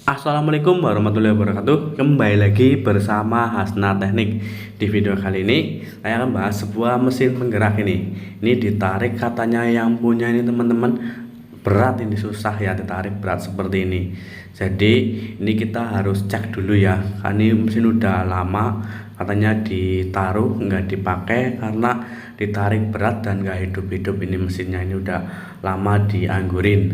Assalamualaikum warahmatullahi wabarakatuh. Kembali lagi bersama Hasna Teknik. Di video kali ini saya akan bahas sebuah mesin penggerak ini. Ini ditarik katanya yang punya ini teman-teman berat, ini susah ya ditarik berat seperti ini. Jadi ini kita harus cek dulu ya. Kan ini mesin udah lama katanya ditaruh nggak dipakai karena ditarik berat dan nggak hidup-hidup. Ini mesinnya ini udah lama dianggurin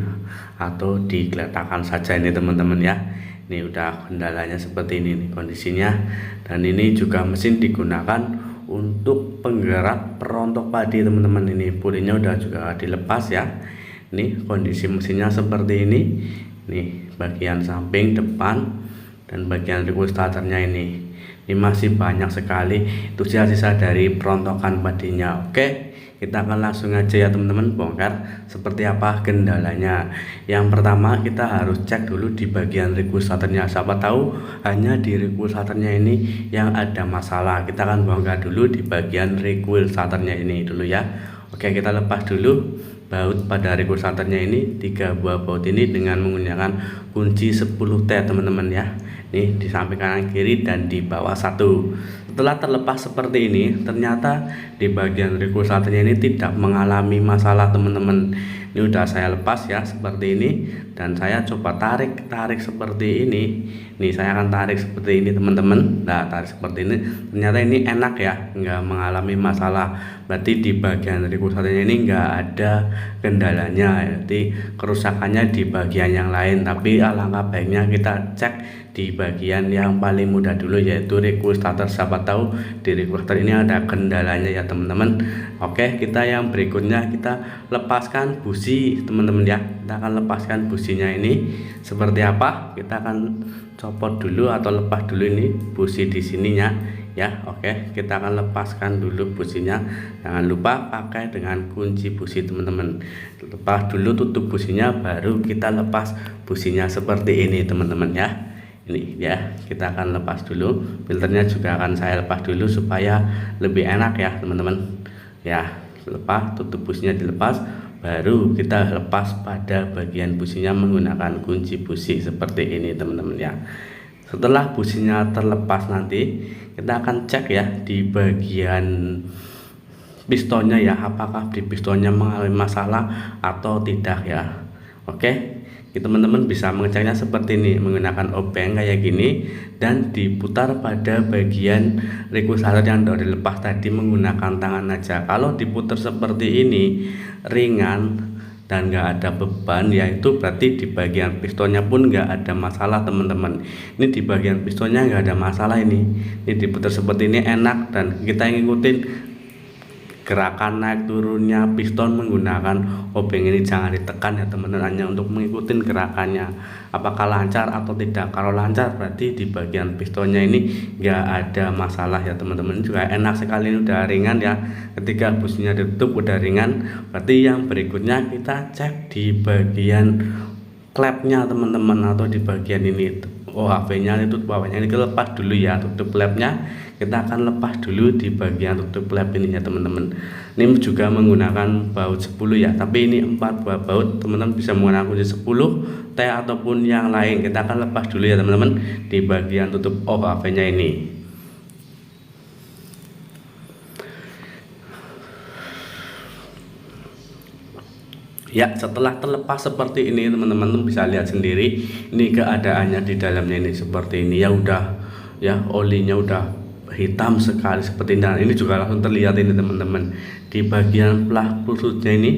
atau digeletakkan saja ini teman-teman ya. Ini udah kendalanya seperti ini nih kondisinya. Dan ini juga mesin digunakan untuk penggerak perontok padi teman-teman. Ini pulinya udah juga dilepas ya. Ini kondisi mesinnya seperti ini. Nih bagian samping, depan, dan bagian regulatornya ini masih banyak sekali itu sisa-sisa dari perontokan padinya. Oke, kita akan langsung aja ya teman-teman bongkar seperti apa kendalanya. Yang pertama kita harus cek dulu di bagian regulatornya. Siapa tahu hanya di regulatornya ini yang ada masalah. Kita akan bongkar dulu di bagian regulatornya ini dulu ya. Oke, kita lepas dulu baut pada regulatornya ini, 3 buah baut ini dengan menggunakan kunci 10T teman-teman ya. Nih di samping kanan kiri dan di bawah satu. Setelah terlepas seperti ini, ternyata di bagian regulatornya ini tidak mengalami masalah teman-teman. Ini udah saya lepas ya seperti ini, dan saya coba tarik seperti ini. Nih saya akan tarik seperti ini teman-teman. Nah tarik seperti ini, ternyata ini enak ya, nggak mengalami masalah. Berarti di bagian regulatornya ini nggak ada kendalanya, jadi kerusakannya di bagian yang lain. Tapi alangkah baiknya kita cek di bagian yang paling mudah dulu, yaitu regulator. Siapa tahu di regulator ini ada kendalanya ya teman-teman. Oke, kita yang berikutnya kita lepaskan busi teman-teman ya. Kita akan lepaskan businya ini seperti apa. Kita akan copot dulu atau lepas dulu ini busi di sininya ya. Oke, kita akan lepaskan dulu businya. Jangan lupa pakai dengan kunci busi teman-teman. Lepas dulu tutup businya, baru kita lepas businya seperti ini teman-teman ya. Ini ya, kita akan lepas dulu. Filternya juga akan saya lepas dulu supaya lebih enak ya teman-teman ya. Lepas, tutup businya dilepas, baru kita lepas pada bagian businya menggunakan kunci busi seperti ini teman-teman ya. Setelah businya terlepas, nanti kita akan cek ya di bagian pistonnya ya, apakah di pistonnya mengalami masalah atau tidak ya. Oke, teman-teman bisa mengeceknya seperti ini menggunakan obeng kayak gini, dan diputar pada bagian regulator yang sudah dilepas tadi menggunakan tangan aja. Kalau diputar seperti ini ringan dan nggak ada beban, yaitu berarti di bagian pistonnya pun nggak ada masalah teman-teman. Ini di bagian pistonnya nggak ada masalah, ini diputar seperti ini enak, dan kita ngikutin gerakan naik turunnya piston menggunakan obeng ini. Jangan ditekan ya teman-teman, hanya untuk mengikuti gerakannya apakah lancar atau tidak. Kalau lancar berarti di bagian pistonnya ini nggak ada masalah ya teman-teman. Juga enak sekali, ini udah ringan ya. Ketika businya ditutup udah ringan, berarti yang berikutnya kita cek di bagian klepnya teman-teman, atau di bagian ini. OHV-nya itu bawahnya ini kita lepas dulu ya, tutup klepnya kita akan lepas dulu di bagian tutup klep ini ya teman-teman. Ini juga menggunakan baut 10 ya, tapi ini 4 buah baut. Teman-teman bisa menggunakan kunci 10 T ataupun yang lain. Kita akan lepas dulu ya teman-teman di bagian tutup OHV-nya ini. Ya, setelah terlepas seperti ini teman-teman bisa lihat sendiri ini keadaannya di dalamnya ini seperti ini ya. Udah ya, olinya udah hitam sekali seperti ini. Dan ini juga langsung terlihat ini teman-teman di bagian plah pusutnya ini,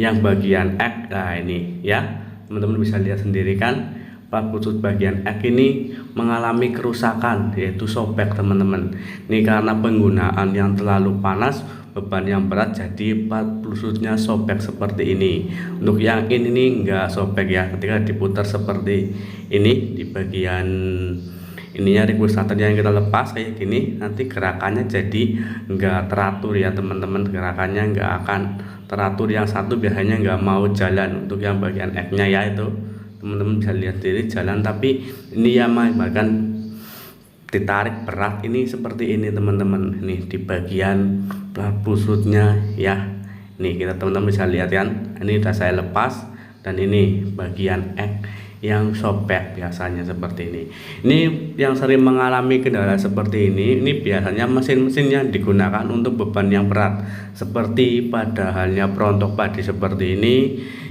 yang bagian X. Nah ini ya teman-teman bisa lihat sendiri kan, plah pusut bagian X ini mengalami kerusakan, yaitu sobek teman-teman. Ini karena penggunaan yang terlalu panas, beban yang berat, jadi plat pusutnya sobek seperti ini. Untuk yang ini enggak sobek ya, ketika diputar seperti ini di bagian ininya regulatornya yang kita lepas kayak gini, nanti gerakannya jadi enggak teratur ya teman-teman. Gerakannya enggak akan teratur, yang satu biasanya enggak mau jalan. Untuk yang bagian X nya ya itu teman-teman bisa lihat sendiri jalan, tapi ini ya bahkan ditarik berat ini seperti ini teman-teman. Ini di bagian plat pusutnya ya, ini kita teman-teman bisa lihat kan, ini udah saya lepas, dan ini bagian X yang sobek biasanya seperti ini. Ini yang sering mengalami kendala seperti ini biasanya mesin-mesin yang digunakan untuk beban yang berat, seperti pada halnya perontok padi seperti ini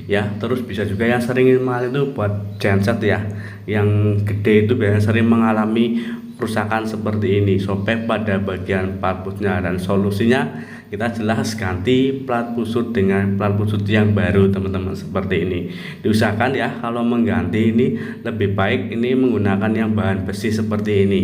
ya. Terus bisa juga yang sering mengalami itu buat genset ya, yang gede itu biasanya sering mengalami kerusakan seperti ini, sobek pada bagian plat pusutnya. Dan solusinya kita jelas ganti plat pusut dengan plat pusut yang baru teman-teman, seperti ini. Diusahakan ya kalau mengganti ini lebih baik ini menggunakan yang bahan besi seperti ini,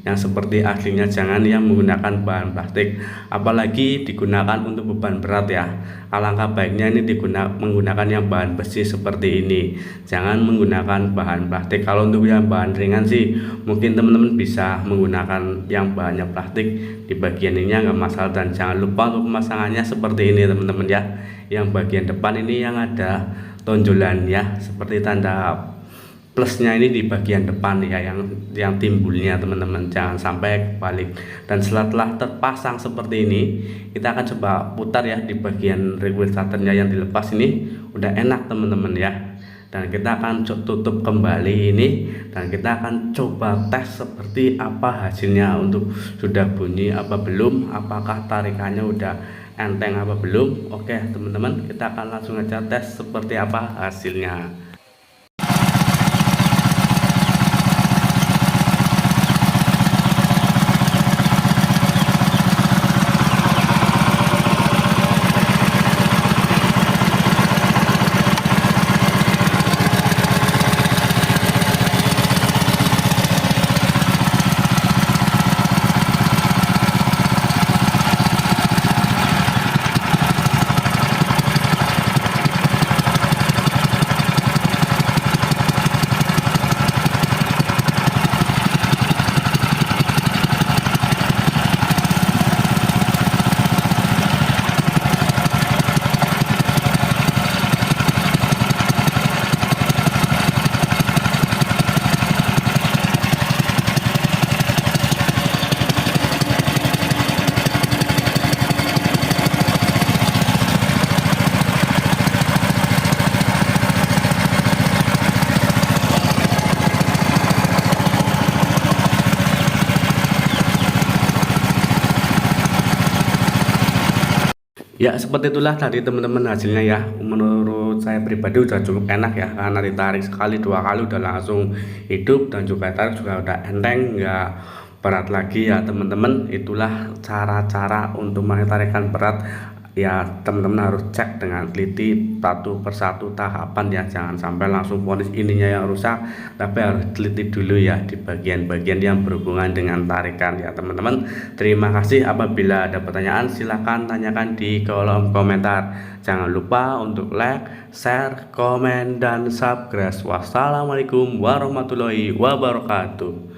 yang seperti aslinya, jangan yang menggunakan bahan plastik, apalagi digunakan untuk beban berat ya. Alangkah baiknya ini menggunakan yang bahan besi seperti ini, jangan menggunakan bahan plastik. Kalau untuk yang bahan ringan sih mungkin teman-teman bisa menggunakan yang bahannya plastik di bagian ini, nggak masalah. Dan jangan lupa untuk pemasangannya seperti ini teman-teman ya, yang bagian depan ini yang ada tonjolan ya, seperti tanda plusnya ini di bagian depan ya, yang timbulnya teman-teman, jangan sampai kebalik. Dan setelah terpasang seperti ini, kita akan coba putar ya di bagian regulatornya yang dilepas ini, udah enak teman-teman ya. Dan kita akan tutup kembali ini, dan kita akan coba tes seperti apa hasilnya, untuk sudah bunyi apa belum, apakah tarikannya udah enteng apa belum. Oke teman-teman, kita akan langsung aja tes seperti apa hasilnya. Ya seperti itulah tadi teman-teman hasilnya ya. Menurut saya pribadi udah cukup enak ya, karena ditarik sekali 2 kali udah langsung hidup, dan juga tarik juga udah enteng, nggak berat lagi ya teman-teman. Itulah cara-cara untuk menarikan berat ya. Teman-teman harus cek dengan teliti satu persatu tahapan ya, jangan sampai langsung vonis ininya yang rusak, tapi harus teliti dulu ya di bagian-bagian yang berhubungan dengan tarikan ya teman-teman. Terima kasih. Apabila ada pertanyaan silahkan tanyakan di kolom komentar. Jangan lupa untuk like, share, komen, dan subscribe. Wassalamualaikum warahmatullahi wabarakatuh.